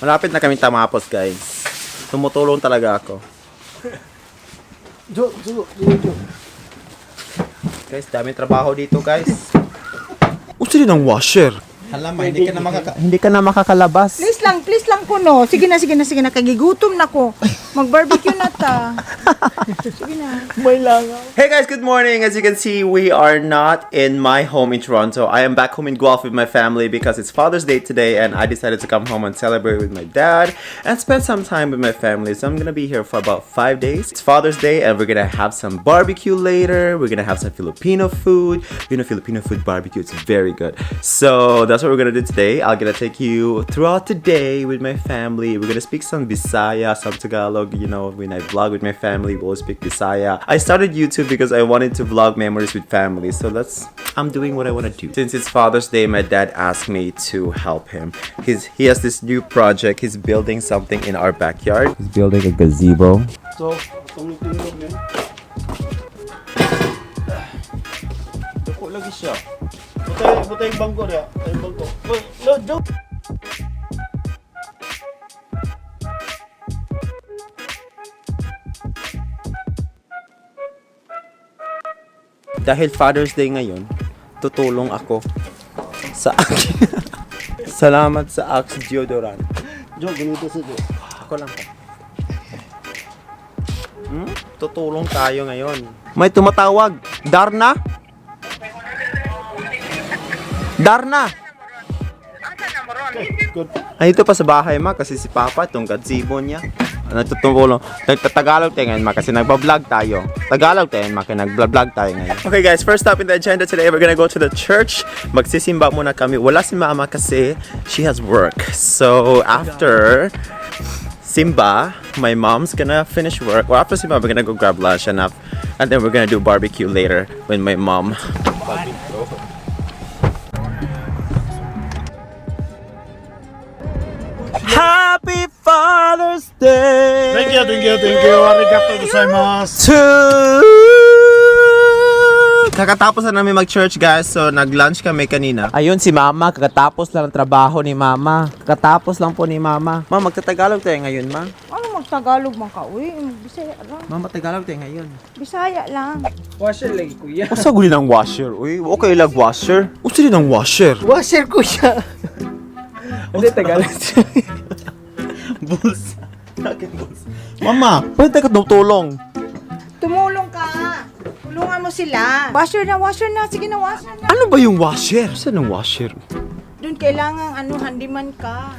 Malapit na kami tamapos, guys. Tumutulong talaga ako. Jo. Guys, daming trabaho dito, guys. Usa din ang washer. Alam mo, hindi ka na makakalabas. Please lang kuno. Sige na. Kagigutom na ko. Mag-barbecue na ta. Sige na. May langaw. Hey guys, good morning. As you can see, we are not in my home in Toronto. I am back home in Guelph with my family because it's Father's Day today and I decided to come home and celebrate with my dad and spend some time with my family. So I'm gonna be here for about 5 days. It's Father's Day and we're gonna have some barbecue later. We're gonna have some Filipino food. You know, Filipino food barbecue, it's very good. So that's what we're gonna do today. I'm gonna take you throughout the day with my family. We're gonna speak some Bisaya, some Tagalog. You know, when I vlog with my family, we'll speak Bisaya. I started YouTube because I wanted to vlog memories with family. So I'm doing what I want to do. Since it's Father's Day, my dad asked me to help him. He has this new project. He's building something in our backyard. He's building a gazebo. So, tungtungog niya. Dako lagi siya. Butay yung bangko niya. Yung bangko. Jo. Dahil Father's Day ngayon, tutulong ako sa akin. Salamat sa Axe Deodorant. Jo, ganito sa Jo. Ako lang po. Tutulong tayo ngayon. May tumatawag. Darna? Darna! Good. Ay, ito pa sa bahay, ma, kasi si Papa, itong gazebo niya. Nagtutulong. Nagtatagalog tayo ngayon, ma, kasi nagbablog tayo. Tagalog tayo, ma, kasi nagbablog tayo ngayon. Okay guys, first up in the agenda today, we're gonna go to the church. Magsisimba muna kami. Wala si Mama kasi she has work. So, after Simba, my mom's gonna finish work. Or after Simba, we're gonna go grab lunch and then we're gonna do barbecue later with my mom. Happy Father's Day! Thank you. Arigato gozaimasu. Kakatapos na namin mag-church, guys. So, nag-lunch kami kanina. Ayun si Mama. Kakatapos lang ng trabaho ni Mama. Kakatapos lang po ni Mama. Ma, magtatagalog tayo ngayon, Ma. Ano magtagalog man ka? Uy, Bisaya lang. Ma, magtagalog tayo ngayon. Bisaya lang. Washer lagi kuya. Usa guli ng washer. Uy, okay lag washer. Usa din ang washer. Washer ko siya. Hindi Tagalog siya. Bulls. Bakit bulls? Mama, pwede ka tumulong. Tumulong ka. Tulungan mo sila. Washer na. Sige na, washer na. Ano ba yung washer? Saan ang washer? Doon kailangan handyman ka.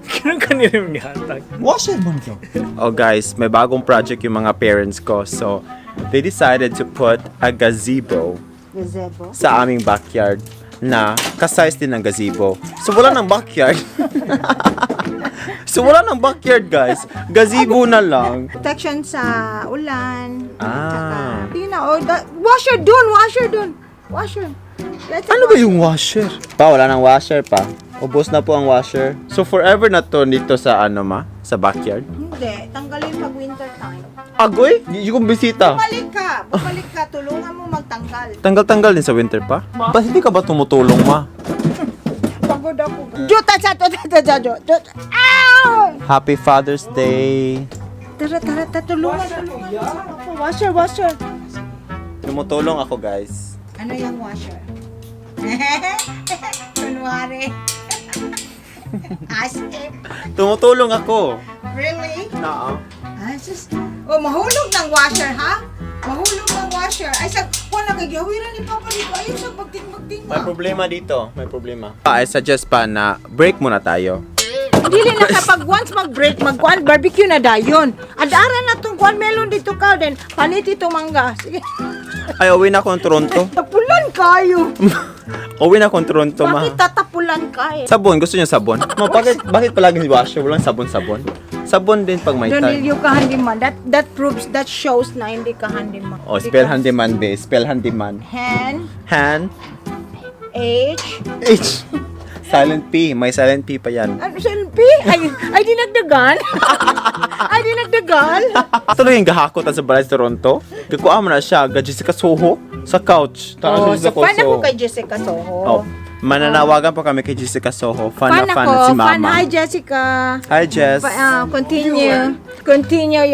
Ganun kanina yung hatag. Washer man ka. Oh, guys, may bagong project yung mga parents ko. So, they decided to put a gazebo Gazebo. sa aming backyard na ka-size din ng gazebo. So, wala ng backyard. So, wala ng backyard, guys. Gazebo na lang. Protection sa ulan. Ah. Saka, yun na, washer dun. Washer. Ano ba yung washer? Pa, wala ng washer pa. Ubos na po ang washer. So, forever na to dito sa sa backyard? Hindi, tanggalin pag winter time. Agoy? Yung bisita. Bumalik ka, tulungan mo magtanggal. Tanggal-tanggal din sa winter pa? Ba't hindi ka ba tumutulong, Ma? Pagod ako. Jota. Ow! Happy Father's Day. Tara, tulungan. Washer. Tumutulong ako, guys. Ano yung washer? Kunwari. Asip. Tumutulong ako. Really? Oo. Mahulog ng washer, ha? Mahulog ng washer. Ay, wala kagawiran ni Papa dito. Ayun sa bagting-bagting. May problema dito. May problema. I suggest pa na break muna tayo. Dili na kapag once mag-break, mag-kuan, barbecue na dayon. Adara na tong kuan melon dito ka, then panit itong mangga. Sige. Ay, uwi na ako ng Toronto. Tapulan kayo. Uwi na ako ng Toronto, Ma. Bakit tatapulan ka eh? Sabon. Gusto niyo sabon? Ma, bakit palagi washer? Walang sabon-sabon? Sabon din pag may Don't time. you ka handyman. That shows na hindi ka handyman. Oh, spell handyman, be. Spell handyman. Han, H. H, Silent P. May silent P pa yan. ano selfie? Ay dinagdagan? Ay dinagdagan? Tuloy yung gahakot sa balay sa Toronto. Gakuha mo na siya. Jessica Soho sa couch. Oh, Jessica so fan ako Soho. kay Jessica Soho. Oh. Mananawagan po kami kay Jessica Soho. Fan na fan ako. na si Fan. Mama. Hi, Jessica. Hi, Jess. Continue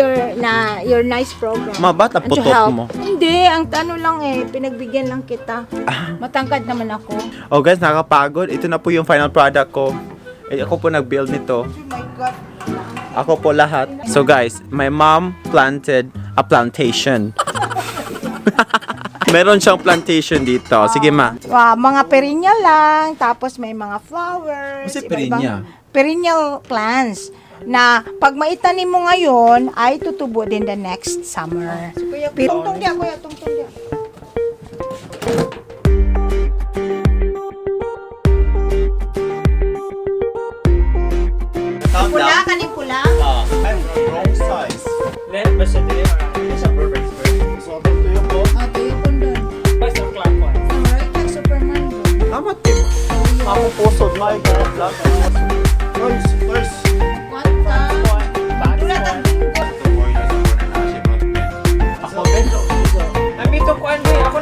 your nice program. Mabata And to putot help. mo. Hindi, ang ano lang pinagbigyan lang kita. Matangkad naman ako. Oh guys, nakakapagod. Ito na po yung final product ko. Ako po nag-build nito. Oh my God. Ako po lahat. So guys, my mom planted a plantation. Meron siyang plantation dito. Sige ma. Mga perinya lang, tapos may mga flowers. Kasi iba-ibang perennial plants na pag maitanim mo ngayon ay tutubo din the next summer. Tungtong dia, kuya, tungtong dia. Pula, kaning pula. Wrong size. Let ba siya dire? Isa perfect square. So, ito yung ko. Tuyo po doon. Basta clockwise. Right, like Superman. Tama tim. Ako pusod, my God. First. What the? Tulad ang lingkod. Ako, bento. Nandito ko ano ako.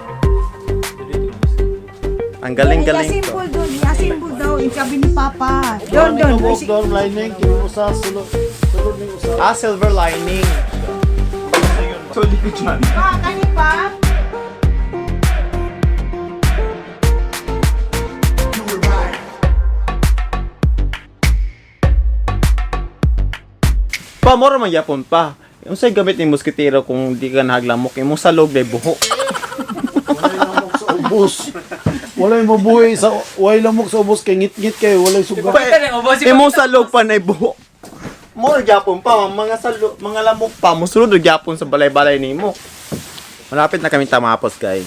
Ang galing-galing to. Yasimple doon. Yasimple daw. Yung sabi ni Papa. Doon, Doon. doon, lining. Kinuusa, sulod ni usa. Silver lining. Tuloy ko dyan. Kanin pa? Pamora man yapon pa. Yung sa'y gamit ni musketero kung di ka nahaglamok. Yung sa loob na buho. Walay lamok sa ubos. Walay mabuhay sa walay lamok sa ubos kay ngit-ngit kayo, walay sugat. Yung sa loob pa na buho. More gyapon pa, mga lamok pa, musulod gyapon sa balay-balay nimo. Malapit na kami tamapos, guys.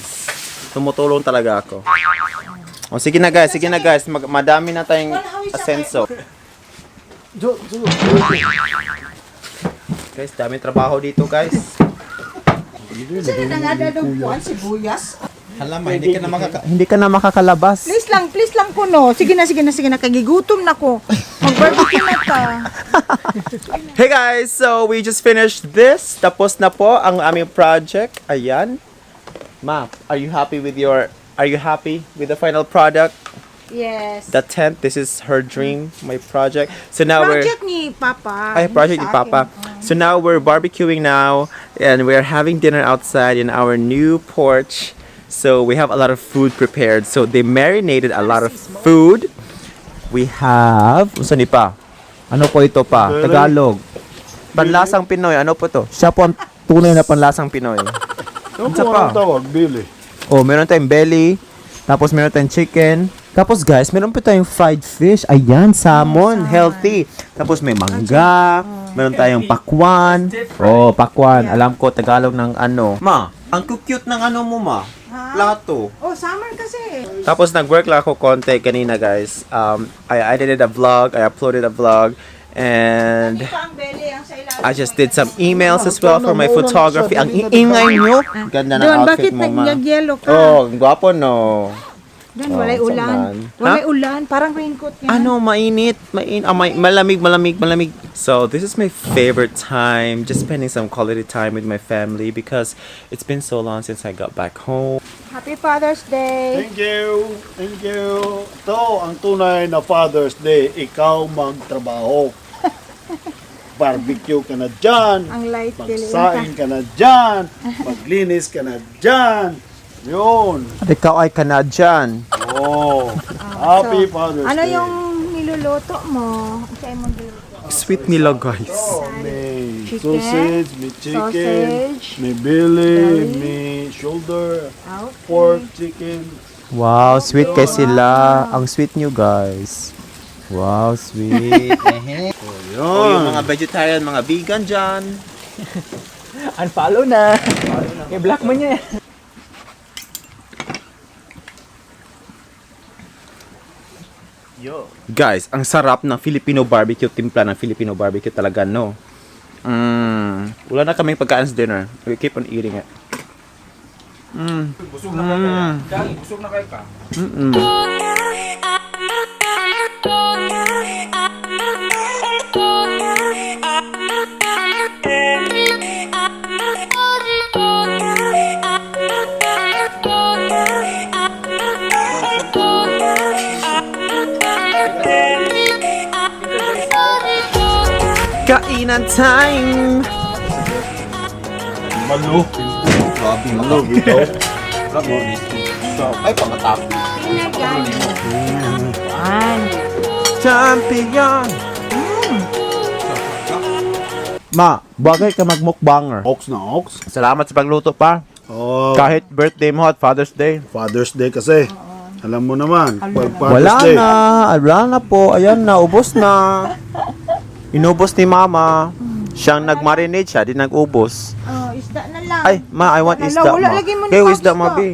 Tumutulong talaga ako. O sige na guys, madami na tayong asenso. Guys, dami trabaho dito, guys. Sino na nga daw buwan, sibuyas? Halama, hindi ka na makakalabas. Please lang kuno. Sige na, kagigutom na ko. Mag-barbecue na ta. Hey guys, so we just finished this. Tapos na po ang aming project. Ayan. Ma, are you happy with the final product? Yes. The tent, this is her dream, my project. So now Project ni Papa. project ni Sa Papa. akin. So now we're barbecuing now and we're having dinner outside in our new porch. So we have a lot of food prepared. So they marinated a lot of food. We have, usan ni pa? Ano po ito pa? Tagalog. Panlasang Pinoy. Ano po to? Siya po ang tunay na panlasang Pinoy. Ano Isa po pa? ang tawag, Billy? Oh, meron tayong belly. Tapos meron tayong chicken. Tapos guys, meron pa tayong fried fish. Ayan, salmon. Healthy. Tapos may mangga. Meron tayong pakwan. Oh, pakwan. Alam ko, Tagalog ng ano. Ma, ang cute ng ano mo, ma. Plato. Oh, summer kasi. Tapos nag-work lang ako konti kanina, guys. I edited a vlog. I uploaded a vlog. And Ito ang belly, ang sa ilalim. I just did some emails as well for my photography. Ang ingay nyo. Ganda ng Doon, outfit bakit mo, ma. nag-yellow ka? Oh, ang gwapo, no. Doon, Oh, walay ulan. saan? Walay ulan. Parang raincoat yan. Ano, mainit. Malamig. So, this is my favorite time. Just spending some quality time with my family because it's been so long since I got back home. Happy Father's Day. Thank you. Ito ang tunay na Father's Day. Ikaw magtrabaho. Barbecue ka na dyan. Ang light Magsaing ka na dyan. Maglinis ka na dyan. Yun. At ikaw ay Canadian. Oh. Happy Father's Ano Day. yung niluluto mo? Sa'yo mo niluluto? Sweet nila, guys. May Chicken. sausage, may chicken, Sausage. may belly, Belly. may shoulder, Okay. pork, chicken. Wow, sweet kay sila. Ang sweet nyo, guys. Wow, sweet. Oh, yung mga vegetarian, mga vegan dyan. Unfollow na. I-block mo niya. Guys, ang sarap ng Filipino barbecue. Timpla ng Filipino barbecue talaga, no? Wala na kaming pagkain sa dinner. We keep on eating it. Busog na kayo. Dagi, busog na kayo ka. Kainan time! Malo. Grabe Malo, ito. Ay, pangatap. Champion! Ma, bagay ka magmukbanger. Ox na ox. Salamat sa pagluto pa. Oh, Kahit birthday mo at Father's Day. Father's Day kasi. Alam mo naman, pag Wala Father's Day. na po. Ayan na, ubos na. Inubos ni Mama. Siyang nag-marinate siya, di nag-ubos. Oh, isda na lang. Ay, ma, I want Wala, isda, wala, ma. lagyan mo ni Kayo Pops isda, to. ma, be.